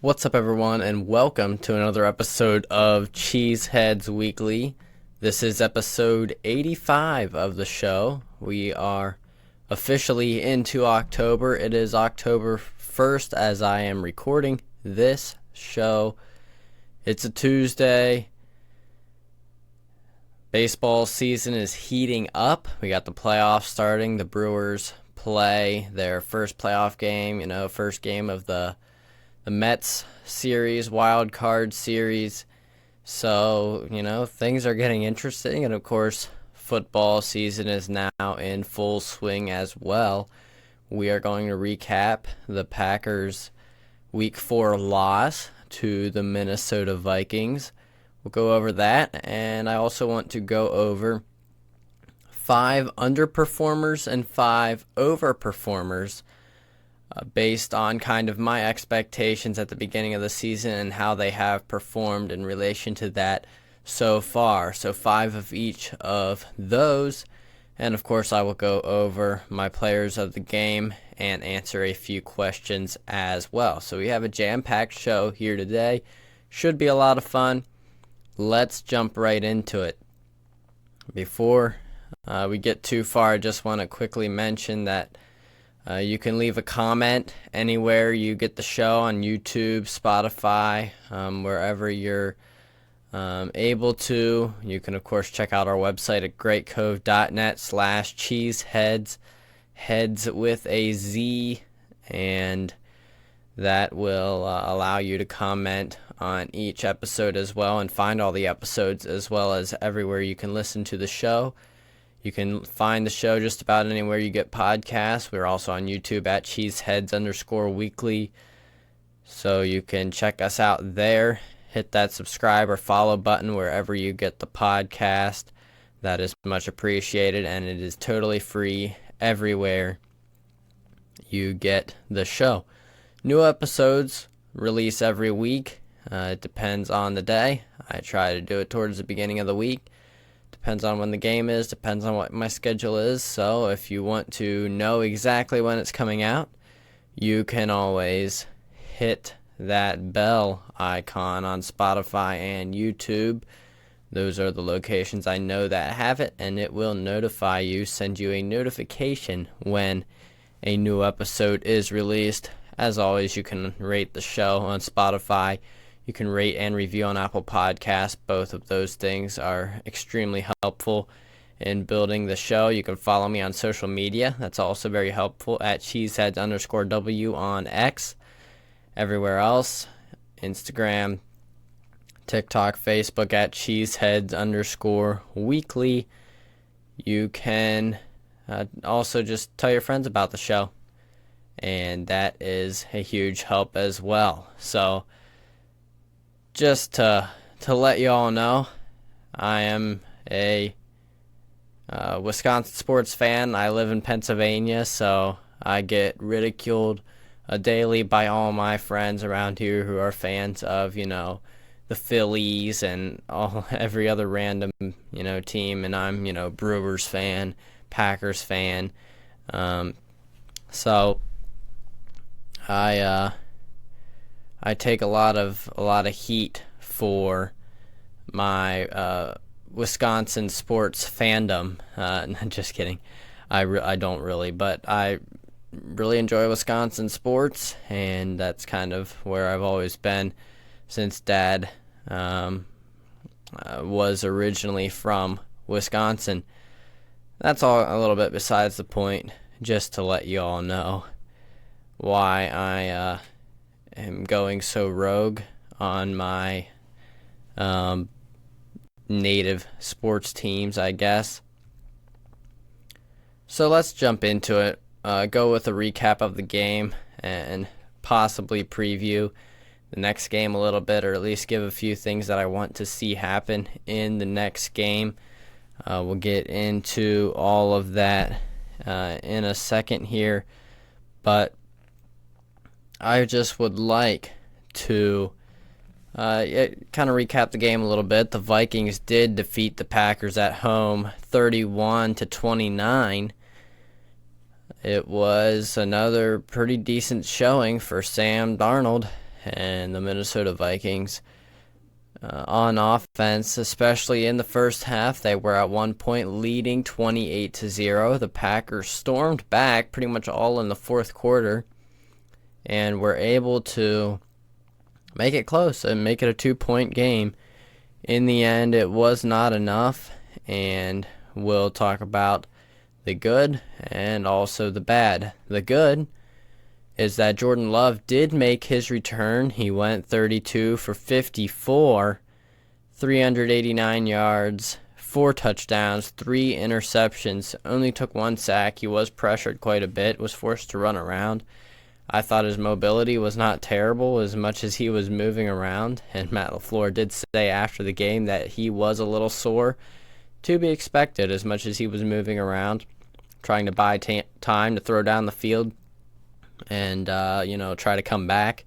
What's up, everyone, and welcome to another episode of Cheeseheadz Weekly. This is episode 85 of the show. We are officially into October. It is October 1st as I am recording this show. It's a Tuesday. Baseball season is heating up. We got the playoffs starting. The Brewers play their first playoff game, first game of the Mets series, wild card series. So, things are getting interesting. And, of course, football season is now in full swing as well. We are going to recap the Packers' Week 4 loss to the Minnesota Vikings. We'll go over that. And I also want to go over 5 underperformers and 5 overperformers based on kind of my expectations at the beginning of the season and how they have performed in relation to that so far. So 5 of each of those. And of course, I will go over my players of the game and answer a few questions as well. So we have a jam-packed show here today. Should be a lot of fun. Let's jump right into it. Before we get too far, I just want to quickly mention that you can leave a comment anywhere you get the show on YouTube, Spotify, wherever you're able to. You can, of course, check out our website at greatcove.net/cheeseheadz, heads with a Z, and that will allow you to comment on each episode as well and find all the episodes as well as everywhere you can listen to the show. You can find the show just about anywhere you get podcasts. We're also on YouTube at Cheeseheadz_weekly. So you can check us out there. Hit that subscribe or follow button wherever you get the podcast. That is much appreciated, and it is totally free everywhere you get the show. New episodes release every week. It depends on the day. I try to do it towards the beginning of the week. Depends on when the game is, depends on what my schedule is. So if you want to know exactly when it's coming out, you can always hit that bell icon on Spotify and YouTube. Those are the locations I know that have it, and it will notify you, send you a notification when a new episode is released. As always, you can rate the show on Spotify. You can rate and review on Apple Podcasts. Both of those things are extremely helpful in building the show. You can follow me on social media. That's also very helpful at Cheeseheadz_W on X. Everywhere else, Instagram, TikTok, Facebook at Cheeseheadz_weekly. You can also just tell your friends about the show. And that is a huge help as well. So, just to let you all know, I am a Wisconsin sports fan. I live in Pennsylvania, so I get ridiculed daily by all my friends around here who are fans of, the Phillies and every other random, team. And I'm, Brewers fan, Packers fan. So I take a lot of heat for my Wisconsin sports fandom. Just kidding. I don't really, but I really enjoy Wisconsin sports, and that's kind of where I've always been since Dad was originally from Wisconsin. That's all a little bit besides the point, just to let you all know why I am going so rogue on my native sports teams, I guess. So let's jump into it. Go with a recap of the game and possibly preview the next game a little bit, or at least give a few things that I want to see happen in the next game. We'll get into all of that in a second here, but I just would like to kind of recap the game a little bit. The Vikings did defeat the Packers at home 31-29. It was another pretty decent showing for Sam Darnold. and the Minnesota Vikings. On offense, especially in the first half, they were at one point leading 28-0. The Packers stormed back pretty much all in the fourth quarter and were able to make it close and make it a 2-point game. In the end, it was not enough, and we'll talk about the good and also the bad. The good is that Jordan Love did make his return. He went 32 for 54, 389 yards, 4 touchdowns, 3 interceptions, only took 1 sack. He was pressured quite a bit, was forced to run around. I thought his mobility was not terrible as much as he was moving around, and Matt LaFleur did say after the game that he was a little sore, to be expected as much as he was moving around, trying to buy time to throw down the field and try to come back.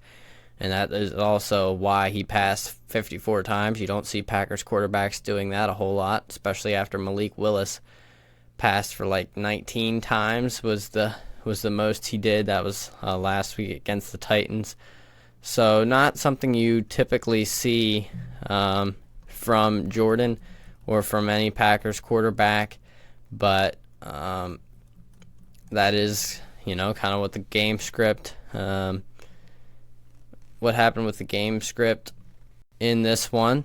And that is also why he passed 54 times. You don't see Packers quarterbacks doing that a whole lot, especially after Malik Willis passed for like 19 times was the most he did. That was last week against the Titans. So not something you typically see from Jordan or from any Packers quarterback, but that is kind of what the game script, what happened with the game script in this one.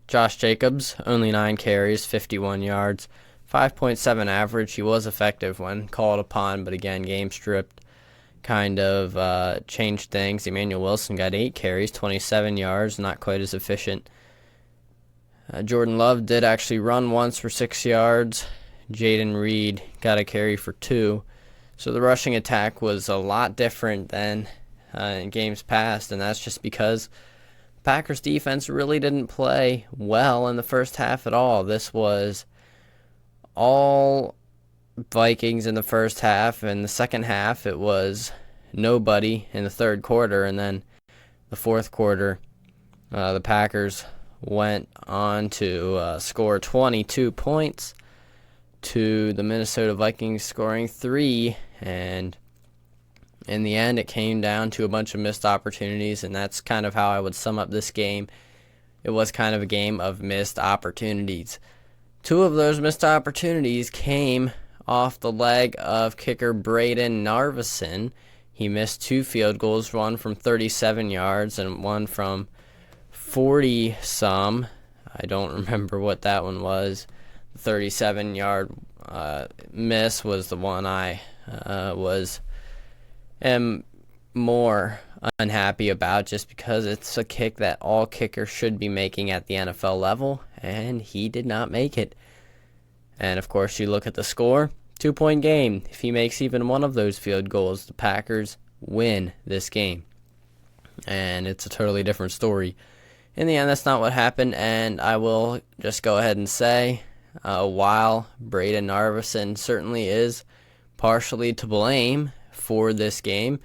Josh Jacobs, only 9 carries, 51 yards, 5.7 average. He was effective when called upon, but again, game script kind of changed things. Emmanuel Wilson got 8 carries, 27 yards, not quite as efficient. Jordan Love did actually run once for 6 yards. Jaden Reed got a carry for 2. So the rushing attack was a lot different than in games past, and that's just because Packers defense really didn't play well in the first half at all. This was all Vikings in the first half, and the second half it was nobody in the third quarter, and then the fourth quarter the Packers went on to score 22 points to the Minnesota Vikings scoring 3, and in the end it came down to a bunch of missed opportunities, and that's kind of how I would sum up this game. It was kind of a game of missed opportunities. 2 of those missed opportunities came off the leg of kicker Braden Narveson. He missed 2 field goals, one from 37 yards and one from 40-some. I don't remember what that one was. 37-yard miss was the one I am more unhappy about, just because it's a kick that all kickers should be making at the NFL level, and he did not make it. And of course, you look at the score, 2-point game. If he makes even one of those field goals, the Packers win this game, and it's a totally different story. In the end, that's not what happened, and I will just go ahead and say, while Braden Narveson certainly is partially to blame for this game,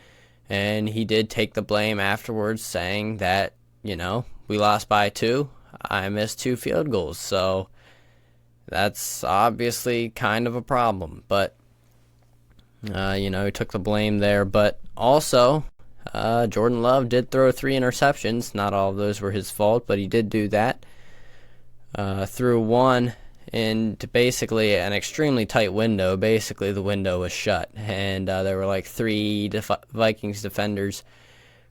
and he did take the blame afterwards, saying that, we lost by 2. I missed 2 field goals, so that's obviously kind of a problem. But, he took the blame there. But also, Jordan Love did throw 3 interceptions. Not all of those were his fault, but he did do that. Threw one into basically an extremely tight window. Basically, the window was shut, and there were like 3 Vikings defenders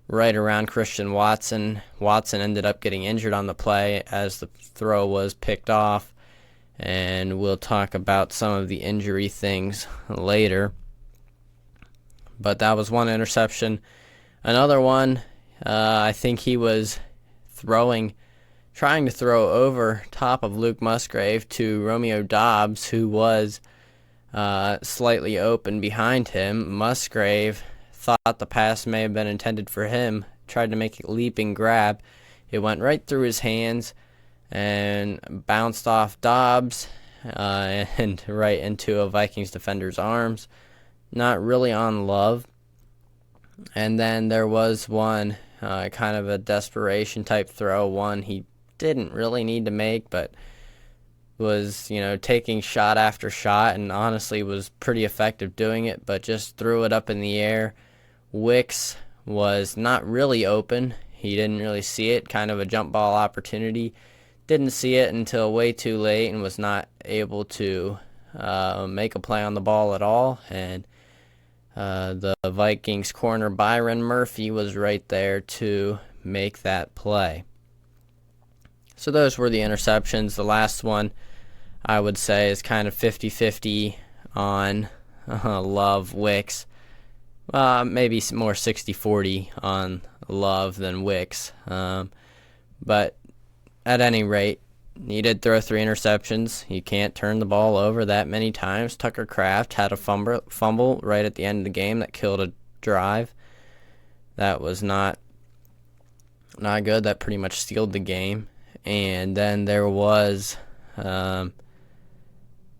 right around Christian Watson. Watson ended up getting injured on the play as the throw was picked off, and we'll talk about some of the injury things later. But that was one interception. Another one, I think he was trying to throw over top of Luke Musgrave to Romeo Doubs, who was slightly open behind him. Musgrave thought the pass may have been intended for him, tried to make a leaping grab. It went right through his hands and bounced off Doubs and right into a Vikings defender's arms. Not really on Love. And then there was one kind of a desperation type throw, one he didn't really need to make, but was, taking shot after shot, and honestly was pretty effective doing it, but just threw it up in the air. Wicks was not really open. He didn't really see it, kind of a jump ball opportunity. Didn't see it until way too late and was not able to make a play on the ball at all. And the Vikings corner Byron Murphy was right there to make that play. So those were the interceptions. The last one, I would say, is kind of 50-50 on Love, Wicks. Maybe more 60-40 on Love than Wicks. But at any rate, he did throw 3 interceptions. You can't turn the ball over that many times. Tucker Kraft had a fumble right at the end of the game that killed a drive. That was not good. That pretty much sealed the game. And then there was, some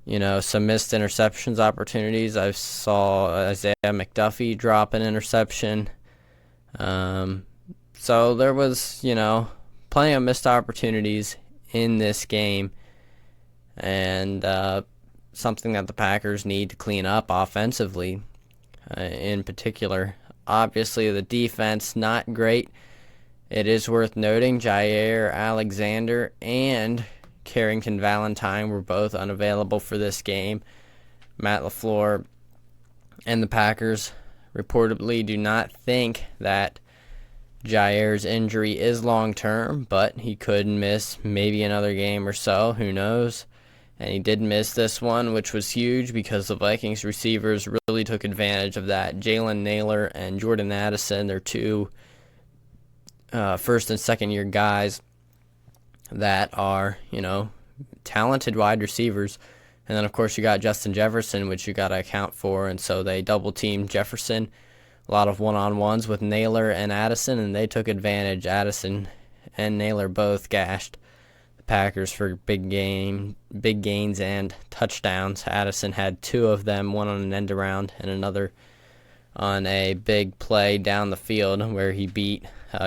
missed interceptions opportunities. I saw Isaiah McDuffie drop an interception. So there was, plenty of missed opportunities in this game, and something that the Packers need to clean up offensively in particular. Obviously, the defense, not great. It is worth noting Jair Alexander and Carrington Valentine were both unavailable for this game. Matt LaFleur and the Packers reportedly do not think that Jair's injury is long-term, but he could miss maybe another game or so. Who knows? And he did miss this one, which was huge because the Vikings receivers really took advantage of that. Jalen Naylor and Jordan Addison, they're two first and second year guys that are, talented wide receivers. And then, of course, you got Justin Jefferson, which you got to account for. And so they double-teamed Jefferson. A lot of one-on-ones with Naylor and Addison, and they took advantage. Addison and Naylor both gashed the Packers for big gains and touchdowns. Addison had 2 of them, one on an end around and another on a big play down the field where he beat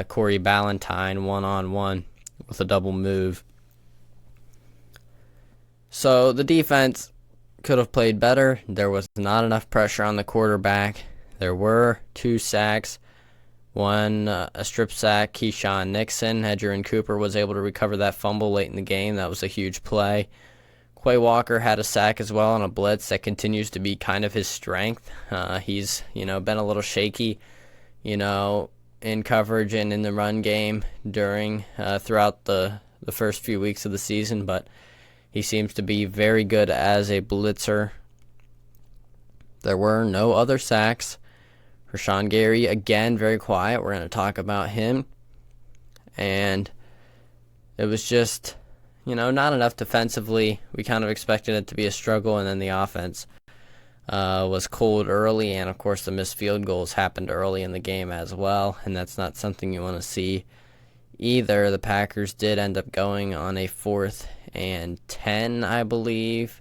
Corey Ballantyne one-on-one with a double move. So the defense could have played better. There was not enough pressure on the quarterback. There were 2 sacks, one a strip sack. Keyshawn Nixon, Hedger Cooper was able to recover that fumble late in the game. That was a huge play. Quay Walker had a sack as well on a blitz that continues to be kind of his strength. He's been a little shaky, in coverage and in the run game throughout the first few weeks of the season, but he seems to be very good as a blitzer. There were no other sacks. Rashawn Gary, again, very quiet. We're going to talk about him. And it was just, not enough defensively. We kind of expected it to be a struggle, and then the offense was cold early. And, of course, the missed field goals happened early in the game as well, and that's not something you want to see either. The Packers did end up going on a 4th and 10, I believe.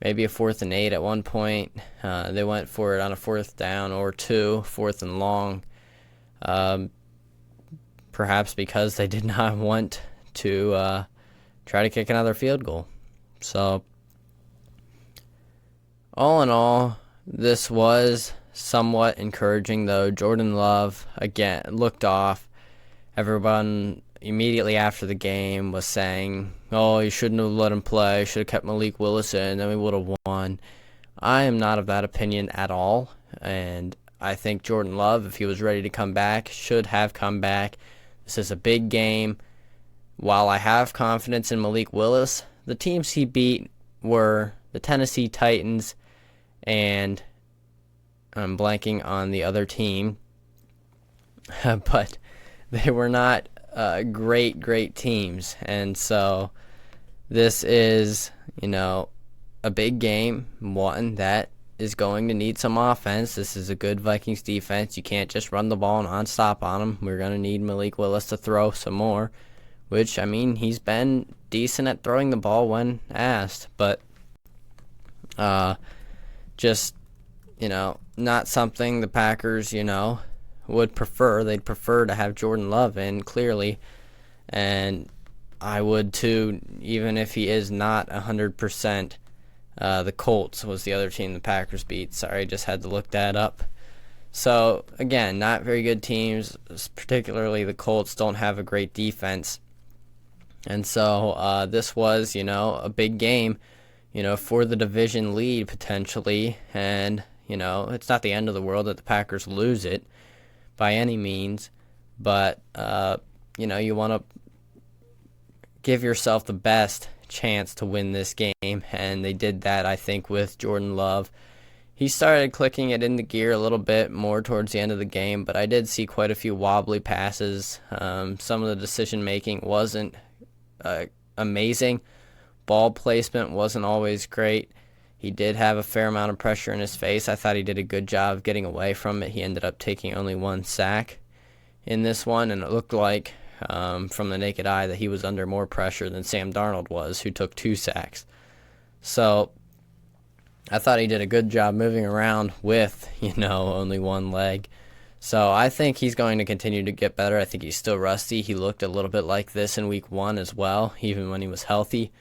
Maybe a 4th and 8 at one point. They went for it on a 4th down or 2, 4th and long. Perhaps because they did not want to try to kick another field goal. So, all in all, this was somewhat encouraging, though. Jordan Love, again, looked off. Everyone immediately after the game was saying, you shouldn't have let him play, should have kept Malik Willis in, then we would have won. I am not of that opinion at all, and I think Jordan Love, if he was ready to come back, should have come back. This is a big game. While I have confidence in Malik Willis, the teams he beat were the Tennessee Titans, and I'm blanking on the other team, but they were not great teams. And so this is, a big game, one that is going to need some offense. This is a good Vikings defense. You can't just run the ball nonstop on them. We're going to need Malik Willis to throw some more, which, he's been decent at throwing the ball when asked, but just, not something the Packers, would prefer. They'd prefer to have Jordan Love in, clearly, and I would too, even if he is not 100%. The Colts was the other team the Packers beat. Sorry, just had to look that up. So, again, not very good teams, particularly the Colts don't have a great defense. And so this was, a big game, for the division lead potentially. And, it's not the end of the world that the Packers lose it by any means. But, you want to give yourself the best chance to win this game. And they did that, I think, with Jordan Love. He started clicking it into gear a little bit more towards the end of the game, but I did see quite a few wobbly passes. Some of the decision-making wasn't amazing. Ball placement wasn't always great. He did have a fair amount of pressure in his face. I thought he did a good job of getting away from it. He ended up taking only 1 sack in this one, and it looked like, from the naked eye, that he was under more pressure than Sam Darnold was, who took 2 sacks. So I thought he did a good job moving around with, only 1 leg. So I think he's going to continue to get better. I think he's still rusty. He looked a little bit like this in week 1 as well, even when he was healthy.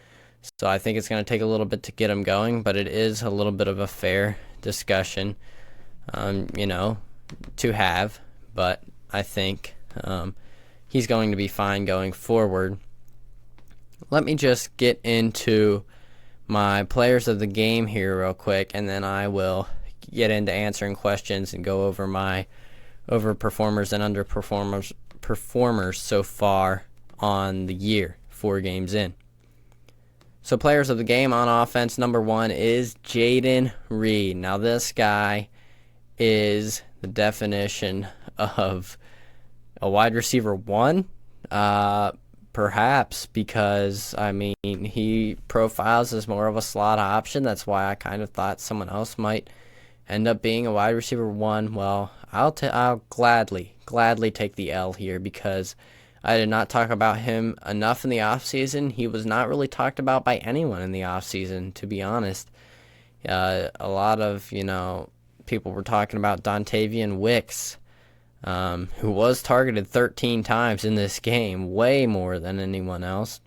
So I think it's going to take a little bit to get him going, but it is a little bit of a fair discussion, to have. But I think he's going to be fine going forward. Let me just get into my players of the game here real quick, and then I will get into answering questions and go over my overperformers and underperformers so far on the year, 4 games in. So players of the game on offense, number 1 is Jayden Reed. Now this guy is the definition of a wide receiver 1, perhaps, because, he profiles as more of a slot option. That's why I kind of thought someone else might end up being a wide receiver 1. Well, I'll gladly take the L here, because I did not talk about him enough in the offseason. He was not really talked about by anyone in the offseason, to be honest. A lot of, people were talking about Dontavian Wicks, who was targeted 13 times in this game, way more than anyone else,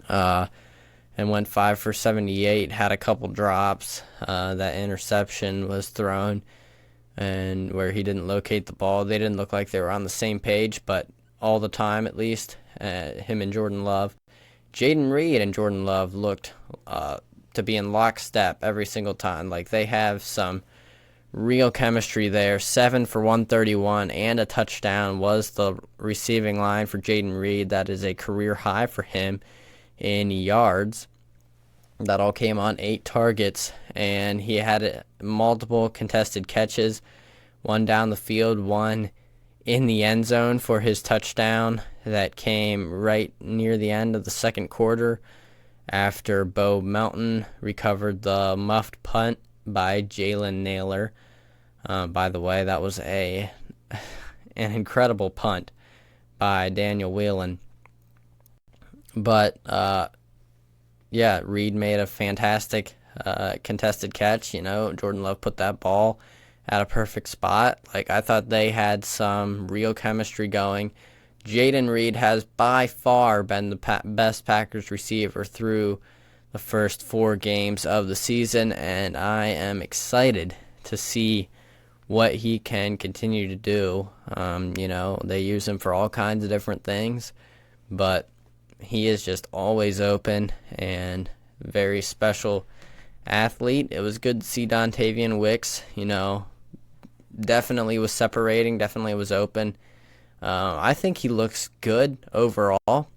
and went 5 for 78, had a couple drops. That interception was thrown, and where he didn't locate the ball. They didn't look like they were on the same page, but all the time, at least, him and Jordan Love. Jayden Reed and Jordan Love looked to be in lockstep every single time. Like, they have some real chemistry there. 7 for 131 and a touchdown was the receiving line for Jayden Reed. That is a career high for him in yards. That all came on 8 targets, and he had multiple contested catches, 1 down the field, 1 in the end zone for his touchdown that came right near the end of the second quarter after Bo Melton recovered the muffed punt by Jalen Naylor. By the way, that was an incredible punt by Daniel Whelan. But, Reed made a fantastic contested catch. Jordan Love put that ball at a perfect spot. Like, I thought they had some real chemistry going. Jayden Reed has by far been the best Packers receiver through the first 4 games of the season, and I am excited to see what he can continue to do. They use him for all kinds of different things, but he is just always open and very special athlete. It was good to see Dontavian Wicks, definitely was separating, definitely was open. I think he looks good overall.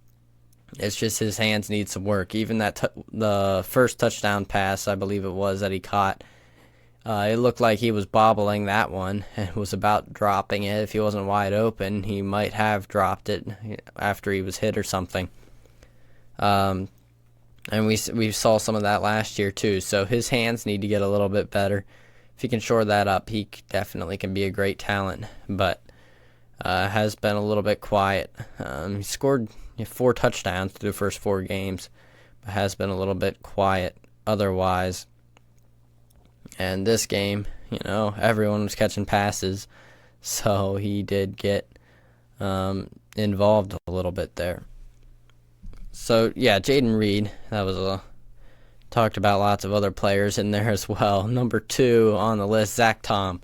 It's just his hands need some work. Even the first touchdown pass, I believe it was, that he caught, it looked like he was bobbling that one and was about dropping it. If he wasn't wide open, he might have dropped it after he was hit or something. And we saw some of that last year too. So his hands need to get a little bit better. If he can shore that up, he definitely can be a great talent. But has been a little bit quiet. He scored 4 touchdowns through the first 4 games, but has been a little bit quiet otherwise. And this game, everyone was catching passes, so he did get involved a little bit there. So, Jayden Reed, that was talked about lots of other players in there as well. Number 2 on the list, Zach Tom.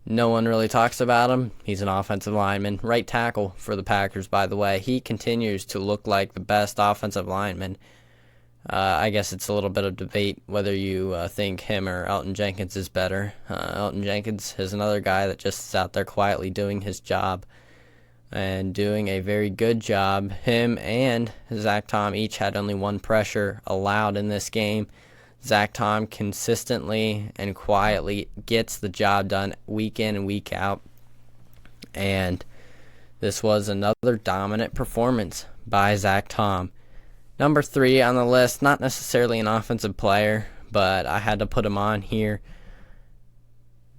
No one really talks about him. He's an offensive lineman, right tackle for the Packers, by the way. He continues to look like the best offensive lineman. I guess it's a little bit of debate whether you think him or Elton Jenkins is better. Elton Jenkins is another guy that just is out there quietly doing his job and doing a very good job. Him and Zach Tom each had only one pressure allowed in this game. Zach Tom consistently and quietly gets the job done week in and week out. And this was another dominant performance by Zach Tom. Number 3 on the list, not necessarily an offensive player, but I had to put him on here.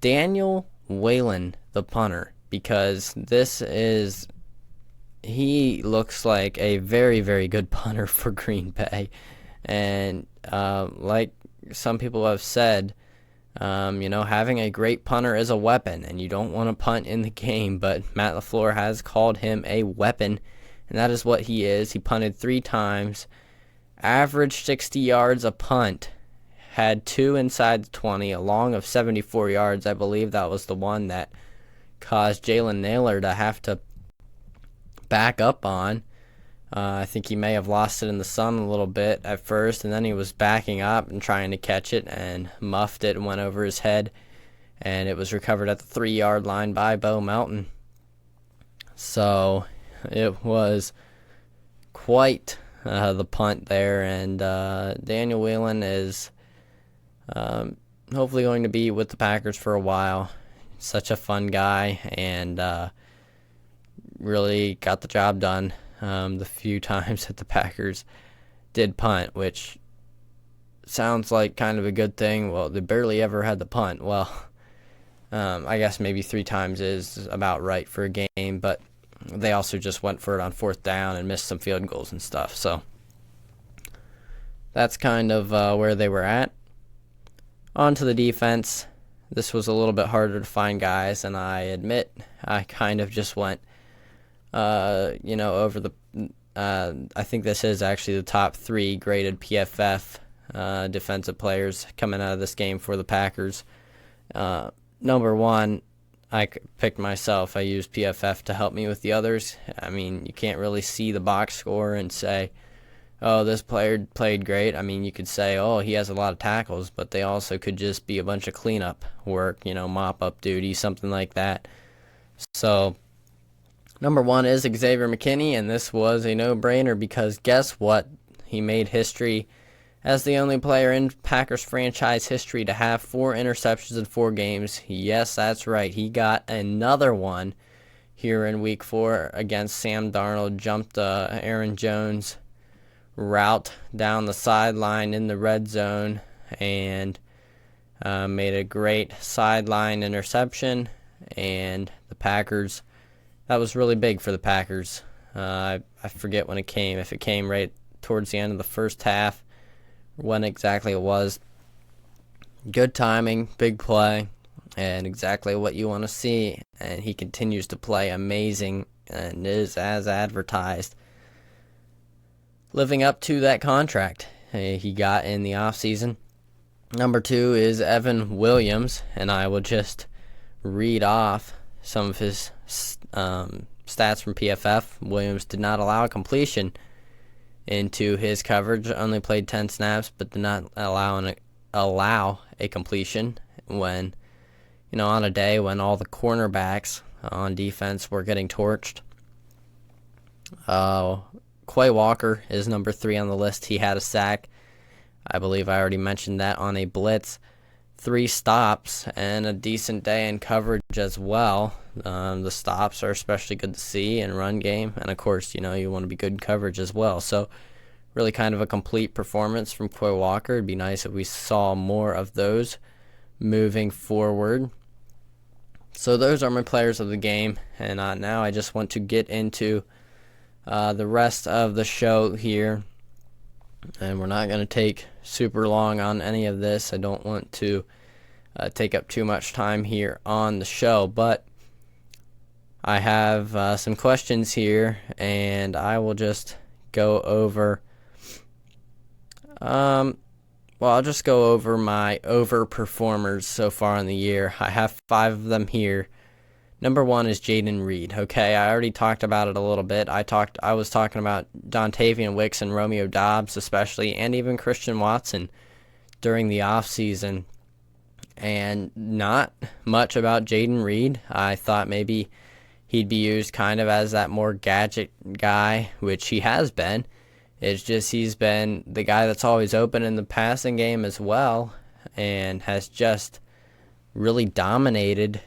Daniel Whalen, the punter, because he looks like a very, very good punter for Green Bay. And like some people have said, having a great punter is a weapon, and you don't want to punt in the game, but Matt LaFleur has called him a weapon, and that is what he is. He punted 3 times, averaged 60 yards a punt, had 2 inside the 20, a long of 74 yards. I believe that was the one that caused Jalen Naylor to have to back up on. I think he may have lost it in the sun a little bit at first, and then he was backing up and trying to catch it and muffed it and went over his head, and it was recovered at the 3-yard line by Bo Melton. So it was quite the punt there, and Daniel Whelan is hopefully going to be with the Packers for a while. Such a fun guy, and really got the job done the few times that the Packers did punt, which sounds like kind of a good thing. Well, they barely ever had the punt. Well, I guess maybe 3 times is about right for a game, but they also just went for it on 4th down and missed some field goals and stuff. So that's kind of where they were at. On to the defense. This was a little bit harder to find guys, and I admit I kind of just went over the I think this is actually the top 3 graded PFF defensive players coming out of this game for the Packers. Number 1, I picked myself. I used PFF to help me with the others. I mean, you can't really see the box score and say, oh, this player played great. I mean, you could say, oh, he has a lot of tackles, but they also could just be a bunch of cleanup work, mop-up duty, something like that. So number 1 is Xavier McKinney, and this was a no-brainer because guess what? He made history as the only player in Packers franchise history to have 4 interceptions in 4 games. Yes, that's right. He got another one here in Week 4 against Sam Darnold. Jumped Aaron Jones route down the sideline in the red zone and made a great sideline interception, and the Packers, that was really big for the Packers. I forget when it came, if it came right towards the end of the first half, when exactly it was. Good timing, big play, and exactly what you want to see, and he continues to play amazing and is as advertised, living up to that contract he got in the offseason. Number 2 is Evan Williams, and I will just read off some of his stats from PFF. Williams did not allow a completion into his coverage, only played 10 snaps, but did not allow a completion when, on a day when all the cornerbacks on defense were getting torched. Quay Walker is number 3 on the list. He had a sack. I believe I already mentioned that on a blitz. 3 stops and a decent day in coverage as well. The stops are especially good to see in run game. And, of course, you want to be good in coverage as well. So, really kind of a complete performance from Quay Walker. It'd be nice if we saw more of those moving forward. So, those are my players of the game. And now I just want to get into the rest of the show here, and we're not going to take super long on any of this. I don't want to take up too much time here on the show, but I have some questions here, and I will just go over Well, I'll just go over my overperformers so far in the year. I have 5 of them here. Number 1 is Jaden Reed. Okay, I already talked about it a little bit. I was talking about Dontavian Wicks and Romeo Doubs especially, and even Christian Watson during the offseason. And not much about Jaden Reed. I thought maybe he'd be used kind of as that more gadget guy, which he has been. It's just he's been the guy that's always open in the passing game as well, and has just really dominated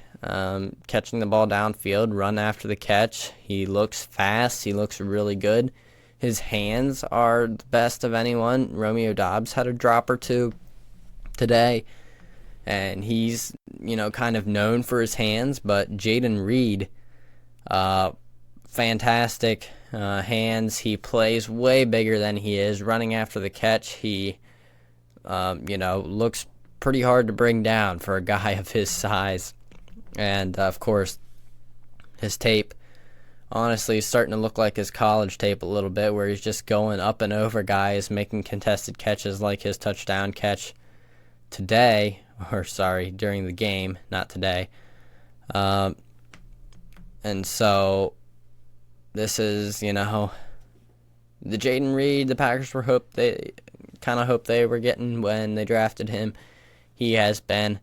catching the ball downfield, run after the catch. He looks fast. He looks really good. His hands are the best of anyone. Romeo Doubs had a drop or two today, and he's, kind of known for his hands, but Jaden Reed, fantastic hands. He plays way bigger than he is. Running after the catch, he, looks pretty hard to bring down for a guy of his size. And, of course, his tape, honestly, is starting to look like his college tape a little bit, where he's just going up and over guys, making contested catches like his touchdown catch during the game, not today. And so this is, the Jaden Reed the Packers hoped they were getting when they drafted him. He has been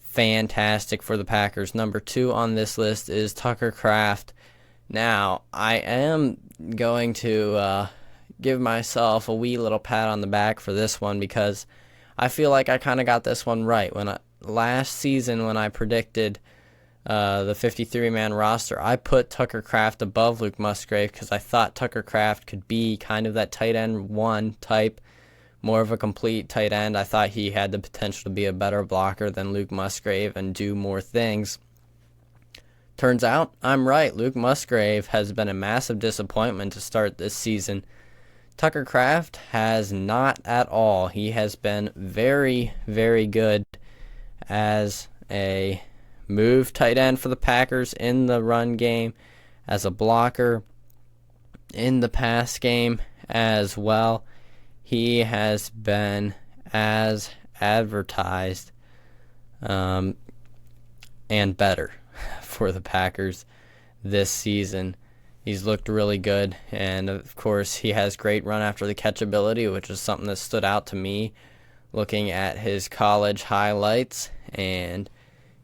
fantastic for the Packers. Number 2 on this list is Tucker Kraft. Now, I am going to give myself a wee little pat on the back for this one, because I feel like I kind of got this one right. Last season, when I predicted the 53-man roster, I put Tucker Kraft above Luke Musgrave because I thought Tucker Kraft could be kind of that tight end 1 type, more of a complete tight end. I thought he had the potential to be a better blocker than Luke Musgrave and do more things. Turns out I'm right. Luke Musgrave has been a massive disappointment to start this season. Tucker Kraft has not at all. He has been very, very good as a move tight end for the Packers in the run game, as a blocker in the pass game as well. He has been as advertised and better for the Packers this season. He's looked really good, and of course he has great run after the catch ability, which is something that stood out to me looking at his college highlights, and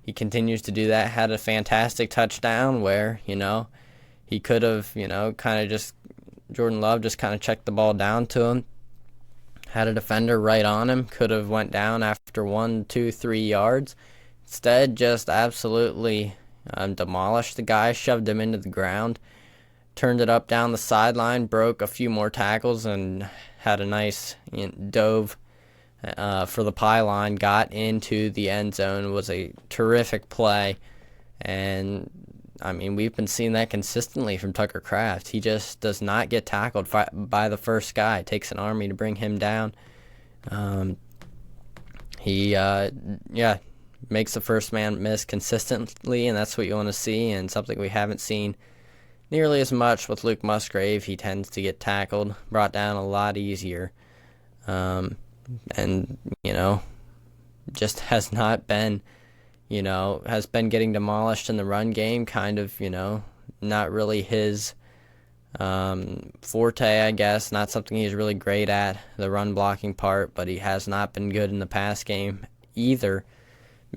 he continues to do that. Had a fantastic touchdown where, he could have, Jordan Love just kind of checked the ball down to him. Had a defender right on him, could have went down after 1, 2, 3 yards. Instead, just absolutely demolished the guy, shoved him into the ground, turned it up down the sideline, broke a few more tackles, and had a nice dove for the pylon, got into the end zone. Was a terrific play. And, we've been seeing that consistently from Tucker Kraft. He just does not get tackled by the first guy. It takes an army to bring him down. He makes the first man miss consistently, and that's what you want to see, and something we haven't seen nearly as much with Luke Musgrave. He tends to get tackled, brought down a lot easier. And, just has not been, has been getting demolished in the run game, kind of, not really his forte, I guess. Not something he's really great at, the run blocking part, but he has not been good in the pass game either.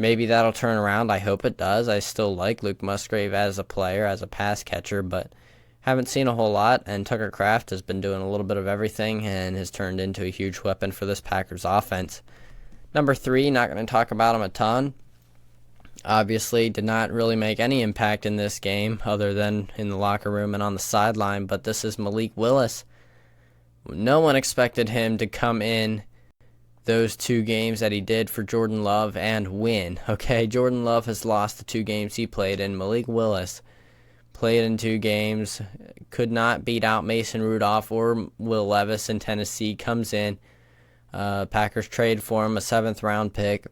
Maybe that'll turn around. I hope it does. I still like Luke Musgrave as a player, as a pass catcher, but haven't seen a whole lot, and Tucker Kraft has been doing a little bit of everything and has turned into a huge weapon for this Packers offense. Number 3, not going to talk about him a ton. Obviously, did not really make any impact in this game other than in the locker room and on the sideline, but this is Malik Willis. No one expected him to come in those 2 games that he did for Jordan Love and win. Okay, Jordan Love has lost the 2 games he played in. Malik Willis played in 2 games, could not beat out Mason Rudolph or Will Levis in Tennessee. Comes in, Packers trade for him, a 7th-round pick,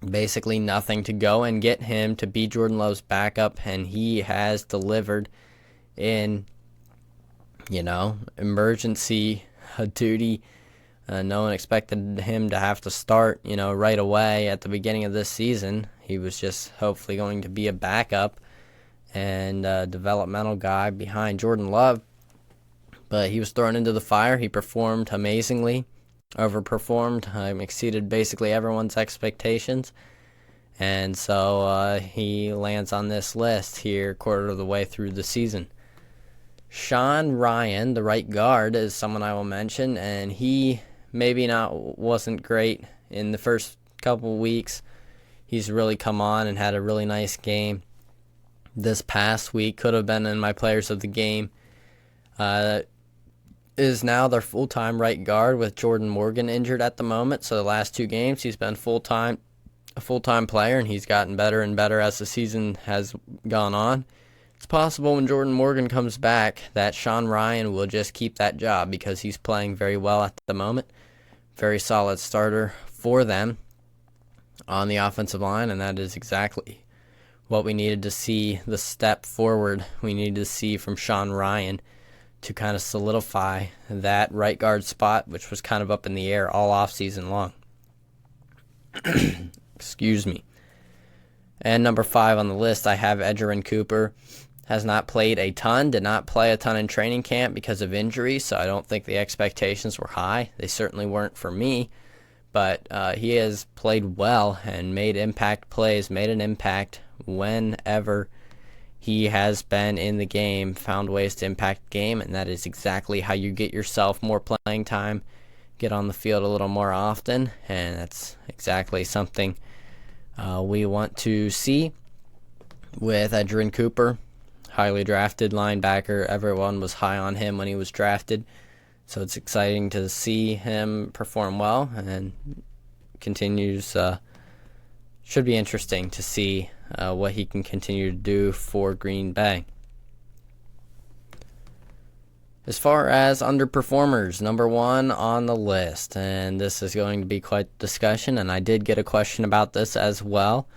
basically nothing to go and get him to be Jordan Love's backup, and he has delivered in, emergency duty No one expected him to have to start, right away at the beginning of this season. He was just hopefully going to be a backup and a developmental guy behind Jordan Love. But he was thrown into the fire. He performed amazingly, overperformed, exceeded basically everyone's expectations. And so he lands on this list here quarter of the way through the season. Sean Ryan, the right guard, is someone I will mention, and he wasn't great in the first couple weeks. He's really come on and had a really nice game this past week. Could have been in my players of the game. Is now their full-time right guard with Jordan Morgan injured at the moment. So the last 2 games he's been a full-time player, and he's gotten better and better as the season has gone on. It's possible when Jordan Morgan comes back that Sean Ryan will just keep that job because he's playing very well at the moment. Very solid starter for them on the offensive line, and that is exactly what we needed to see, the step forward we needed to see from Sean Ryan to kind of solidify that right guard spot, which was kind of up in the air all offseason long. Excuse me. And number 5 on the list, I have Edgerrin Cooper. Has not played a ton, did not play a ton in training camp because of injury, so I don't think the expectations were high. They certainly weren't for me, but he has played well and made impact plays, made an impact whenever he has been in the game, found ways to impact the game, and that is exactly how you get yourself more playing time, get on the field a little more often, and that's exactly something we want to see with Edgerrin Cooper. Highly drafted linebacker. Everyone was high on him when he was drafted. So it's exciting to see him perform well and continues. Should be interesting to see what he can continue to do for Green Bay. As far as underperformers, number 1 on the list, and this is going to be quite the discussion, and I did get a question about this as well.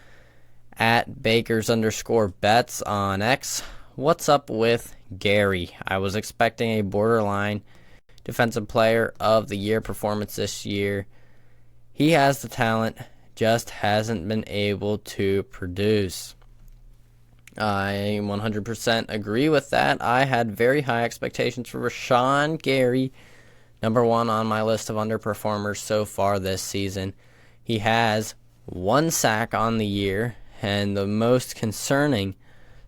At Bakers_bets on X. What's up with Gary? I was expecting a borderline defensive player of the year performance this year. He has the talent, just hasn't been able to produce. I 100% agree with that. I had very high expectations for Rashawn Gary, number 1 on my list of underperformers so far this season. He has 1 sack on the year, and the most concerning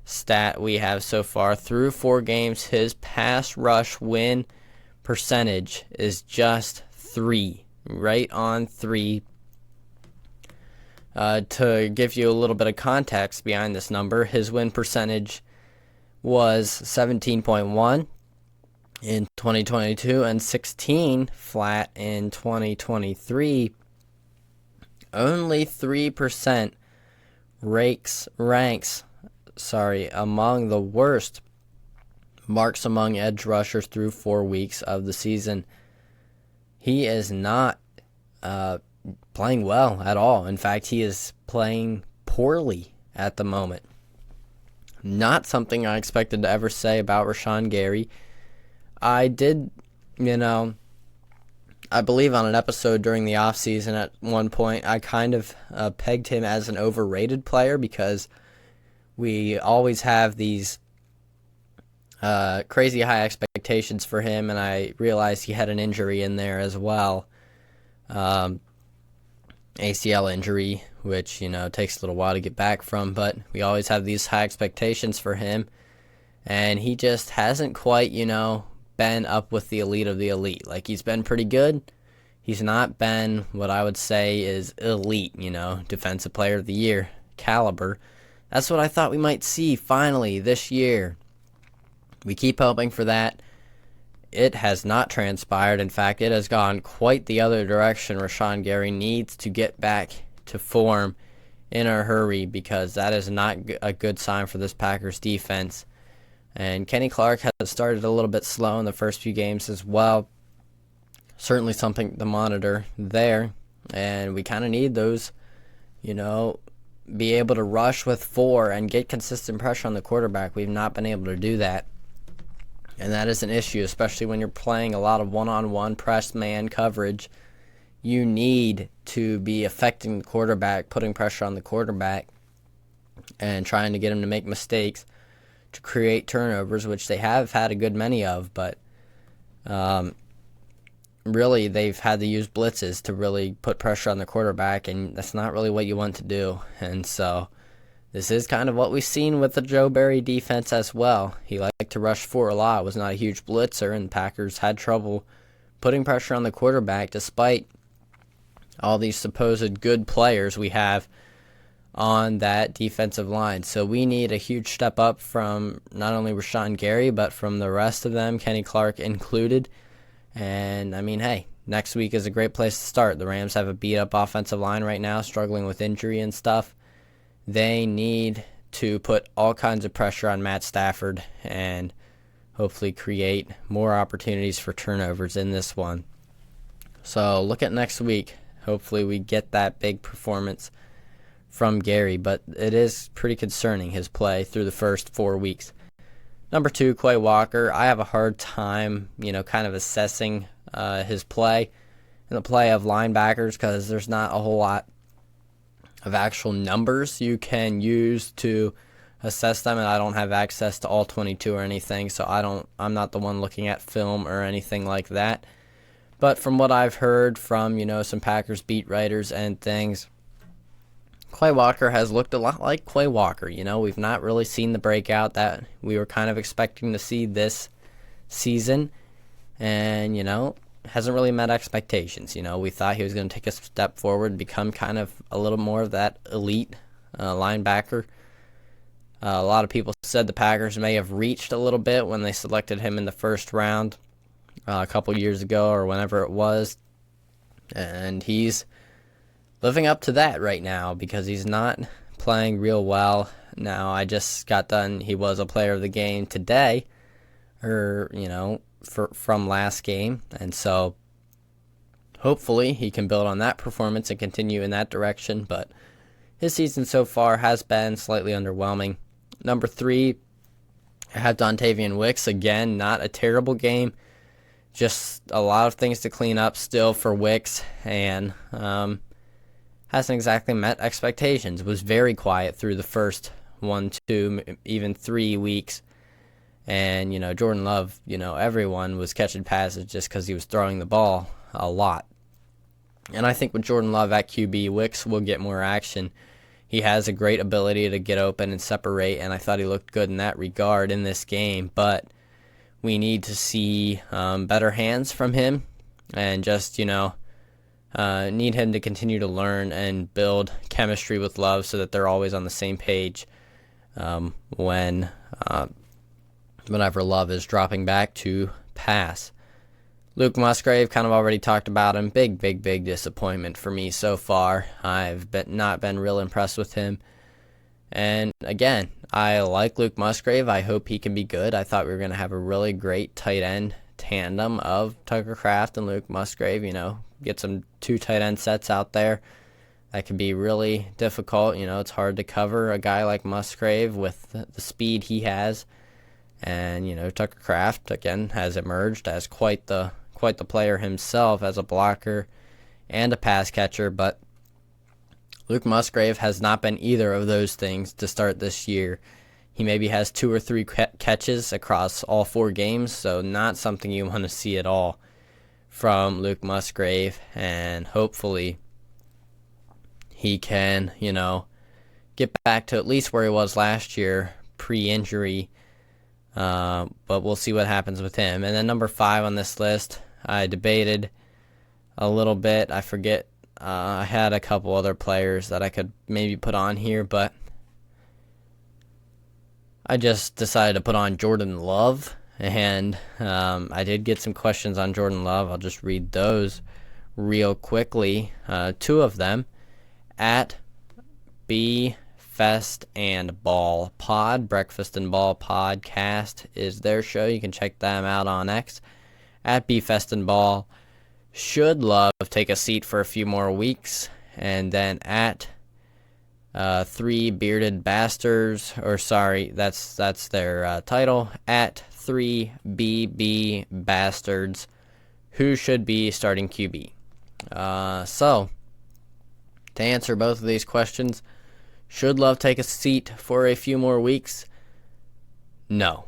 stat we have so far through 4 games, his pass rush win percentage is just 3, right on 3. To give you a little bit of context behind this number, his win percentage was 17.1 in 2022 and 16 flat in 2023. Only 3% ranks among the worst marks among edge rushers through 4 weeks of the season. He is not playing well at all. In fact, he is playing poorly at the moment. Not something I expected to ever say about Rashawn Gary. I did, I believe on an episode during the offseason at one point, I kind of pegged him as an overrated player because we always have these crazy high expectations for him, and I realized he had an injury in there as well. ACL injury, which, takes a little while to get back from, but we always have these high expectations for him, and he just hasn't quite, been up with the elite of the elite. Like, he's been pretty good. He's not been what I would say is elite, defensive player of the year caliber. That's what I thought we might see finally this year. We keep hoping for that. It has not transpired. In fact, it has gone quite the other direction. Rashawn Gary needs to get back to form in a hurry because that is not a good sign for this Packers defense. And Kenny Clark has started a little bit slow in the first few games as well. Certainly something to monitor there. And we kind of need those, be able to rush with 4 and get consistent pressure on the quarterback. We've not been able to do that. And that is an issue, especially when you're playing a lot of one-on-one press man coverage. You need to be affecting the quarterback, putting pressure on the quarterback, and trying to get him to make mistakes to create turnovers, which they have had a good many of, but really they've had to use blitzes to really put pressure on the quarterback, and that's not really what you want to do. And so this is kind of what we've seen with the Joe Barry defense as well. He liked to rush for a lot, was not a huge blitzer, and the Packers had trouble putting pressure on the quarterback despite all these supposed good players we have on that defensive line. So we need a huge step up from not only Rashawn Gary, but from the rest of them, Kenny Clark included. And, I mean, hey, next week is a great place to start. The Rams have a beat-up offensive line right now, struggling with injury and stuff. They need to put all kinds of pressure on Matt Stafford and hopefully create more opportunities for turnovers in this one. So look at next week. Hopefully we get that big performance from Gary, but it is pretty concerning, his play through the first 4 weeks. Number 2, Quay Walker. I have a hard time, kind of assessing his play and the play of linebackers because there's not a whole lot of actual numbers you can use to assess them, and I don't have access to all 22 or anything, so I'm not the one looking at film or anything like that. But from what I've heard from, some Packers beat writers and things, Quay Walker has looked a lot like Quay Walker. We've not really seen the breakout that we were kind of expecting to see this season. And, hasn't really met expectations. We thought he was going to take a step forward, become kind of a little more of that elite linebacker. A lot of people said the Packers may have reached a little bit when they selected him in the first round a couple years ago or whenever it was. And he's living up to that right now because he's not playing real well. Now, I just got done. He was a player of the game today, from last game. And so hopefully he can build on that performance and continue in that direction. But his season so far has been slightly underwhelming. Number 3, I have Dontavian Wicks. Again, not a terrible game. Just a lot of things to clean up still for Wicks. And hasn't exactly met expectations. Was very quiet through the first 1, 2, even 3 weeks. And, Jordan Love, everyone was catching passes just because he was throwing the ball a lot. And I think with Jordan Love at QB, Wicks will get more action. He has a great ability to get open and separate, and I thought he looked good in that regard in this game. But we need to see better hands from him and just, need him to continue to learn and build chemistry with Love so that they're always on the same page whenever Love is dropping back to pass. Luke Musgrave, kind of already talked about him. Big disappointment for me so far. I've not been real impressed with him. And again, I like Luke Musgrave. I hope he can be good. I thought we were going to have a really great tight end tandem of Tucker Kraft and Luke Musgrave. Get some 2 tight end sets out there. That can be really difficult. It's hard to cover a guy like Musgrave with the speed he has. And, Tucker Kraft, again, has emerged as quite the player himself as a blocker and a pass catcher. But Luke Musgrave has not been either of those things to start this year. He maybe has 2 or 3 catches across all 4 games, so not something you want to see at all from Luke Musgrave. And hopefully he can, get back to at least where he was last year, pre-injury. But we'll see what happens with him. And then number 5 on this list, I debated a little bit. I forget. I had a couple other players that I could maybe put on here, but I just decided to put on Jordan Love. And I did get some questions on Jordan Love. I'll just read those real quickly. 2 of them at B Fest and Ball Pod. Breakfast and Ball Podcast is their show. You can check them out on X at Fest and Ball. Should Love take a seat for a few more weeks? And then at 3 Bearded Bastards, or sorry, that's their title, at three BB bastards who should be starting QB. So, to answer both of these questions, should Love take a seat for a few more weeks? No.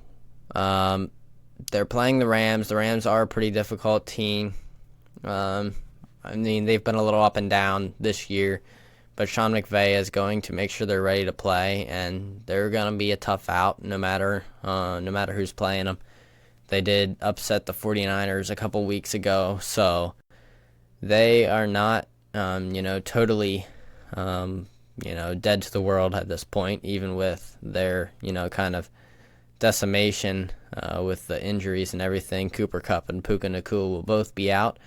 They're playing the Rams. The Rams are a pretty difficult team. They've been a little up and down this year, but Sean McVay is going to make sure they're ready to play, and they're going to be a tough out no matter who's playing them. They did upset the 49ers a couple weeks ago, so they are not, totally, dead to the world at this point, even with their, kind of decimation with the injuries and everything. Cooper Kupp and Puka Nacua will both be out,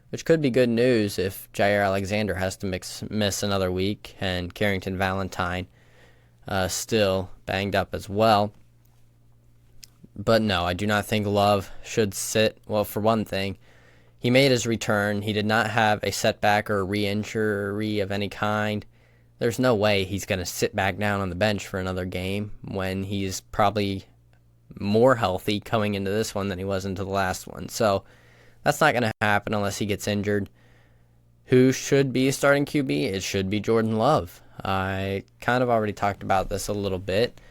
which could be good news if Jair Alexander has to miss another week, and Carrington Valentine still banged up as well. But no, I do not think Love should sit. Well, for one thing, he made his return. He did not have a setback or a re-injury of any kind. There's no way he's going to sit back down on the bench for another game when he's probably more healthy coming into this one than he was into the last one. So that's not going to happen unless he gets injured. Who should be starting QB? It should be Jordan Love. I kind of already talked about this a little bit.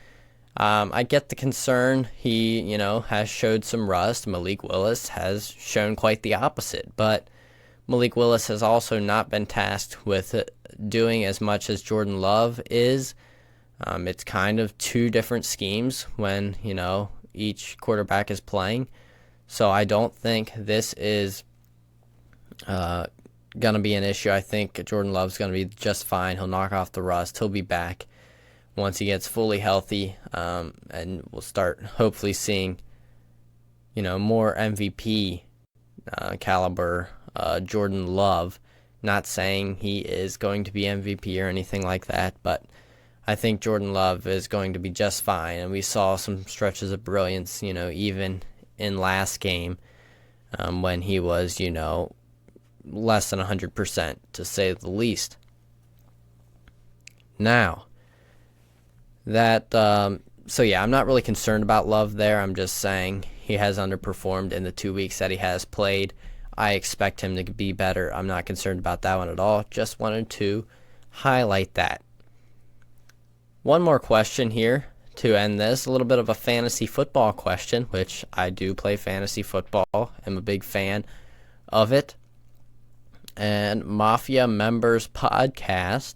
I get the concern. He, has showed some rust. Malik Willis has shown quite the opposite. But Malik Willis has also not been tasked with doing as much as Jordan Love is. It's kind of two different schemes when, each quarterback is playing. So I don't think this is going to be an issue. I think Jordan Love's going to be just fine. He'll knock off the rust. He'll be back once he gets fully healthy, and we'll start hopefully seeing, more MVP caliber Jordan Love. Not saying he is going to be MVP or anything like that, but I think Jordan Love is going to be just fine. And we saw some stretches of brilliance, even in last game when he was, less than 100%, to say the least. Now, I'm not really concerned about Love there. I'm just saying he has underperformed in the 2 weeks that he has played. I expect him to be better. I'm not concerned about that one at all. Just wanted to highlight that. One more question here to end this. A little bit of a fantasy football question, which I do play fantasy football. I'm a big fan of it. And Mafia Members Podcast,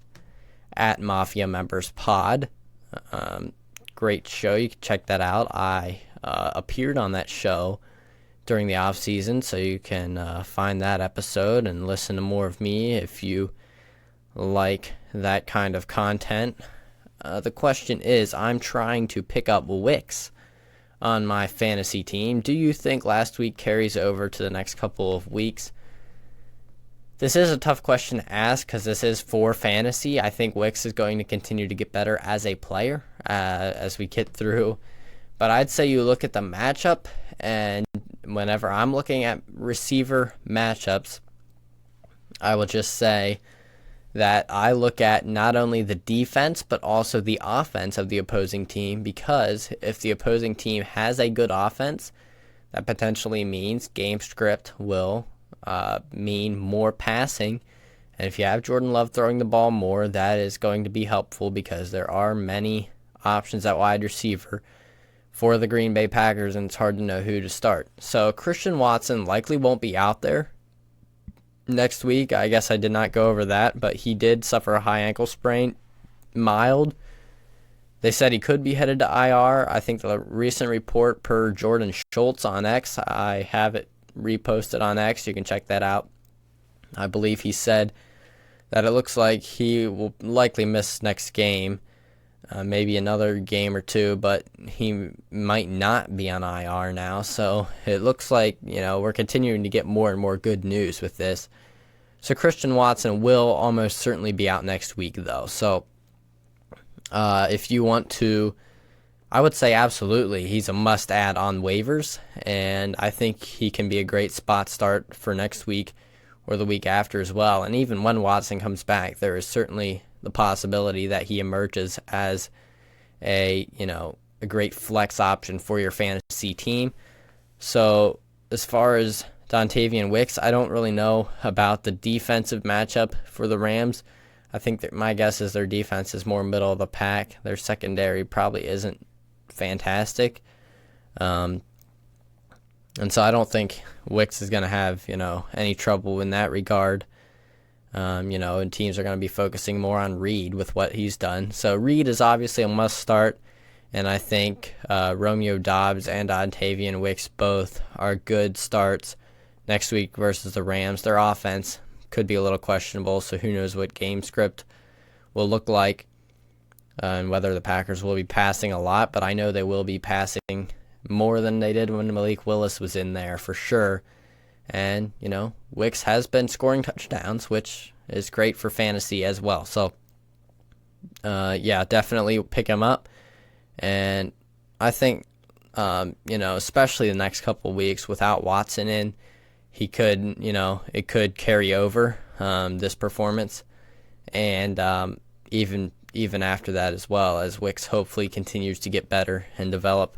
at Mafia Members Pod. Great show. You can check that out. I appeared on that show during the off season, so you can find that episode and listen to more of me if you like that kind of content. The question is, I'm trying to pick up wicks on my fantasy team. Do you think last week carries over to the next couple of weeks? This is a tough question to ask because this is for fantasy. I think Wicks is going to continue to get better as a player as we get through. But I'd say you look at the matchup, and whenever I'm looking at receiver matchups, I will just say that I look at not only the defense but also the offense of the opposing team, because if the opposing team has a good offense, that potentially means game script will mean more passing. And if you have Jordan Love throwing the ball more, that is going to be helpful because there are many options at wide receiver for the Green Bay Packers, and it's hard to know who to start. So Christian Watson likely won't be out there next week. I guess I did not go over that, but he did suffer a high ankle sprain, mild. They said he could be headed to IR. I think the recent report per Jordan Schultz on X, I have it reposted on X. You can check that out. I believe he said that it looks like he will likely miss next game, maybe another game or two, but he might not be on IR now. So it looks like, we're continuing to get more and more good news with this. So Christian Watson will almost certainly be out next week, though. So if you want to, I would say absolutely he's a must-add on waivers, and I think he can be a great spot start for next week or the week after as well. And even when Watson comes back, there is certainly the possibility that he emerges as a, a great flex option for your fantasy team. So as far as Dontavian Wicks, I don't really know about the defensive matchup for the Rams. I think that my guess is their defense is more middle of the pack. Their secondary probably isn't fantastic. And so I don't think Wicks is going to have, any trouble in that regard. And teams are going to be focusing more on Reed with what he's done. So Reed is obviously a must start. And I think Romeo Doubs and Dontavian Wicks both are good starts next week versus the Rams. Their offense could be a little questionable, so who knows what game script will look like and whether the Packers will be passing a lot. But I know they will be passing more than they did when Malik Willis was in there for sure. And, Wicks has been scoring touchdowns, which is great for fantasy as well. So, definitely pick him up. And I think, especially the next couple of weeks without Watson in, he could, it could carry over this performance. And even after that as well, as Wicks hopefully continues to get better and develop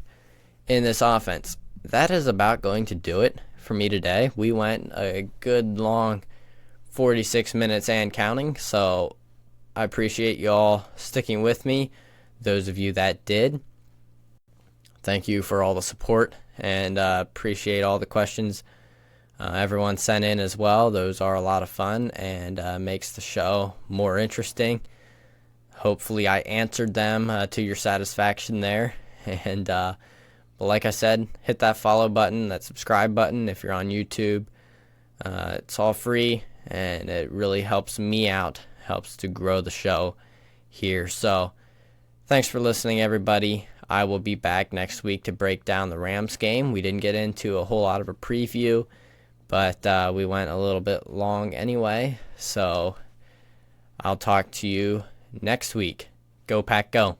in this offense. That is about going to do it for me today. We went a good long 46 minutes and counting, so I appreciate you all sticking with me. Those of you that did, thank you for all the support, and appreciate all the questions everyone sent in as well. Those are a lot of fun and makes the show more interesting. Hopefully I answered them to your satisfaction there. And but like I said, hit that follow button, that subscribe button if you're on YouTube. It's all free, and it really helps me out, helps to grow the show here. So thanks for listening, everybody. I will be back next week to break down the Rams game. We didn't get into a whole lot of a preview, but we went a little bit long anyway. So I'll talk to you next week. Go Pack, go.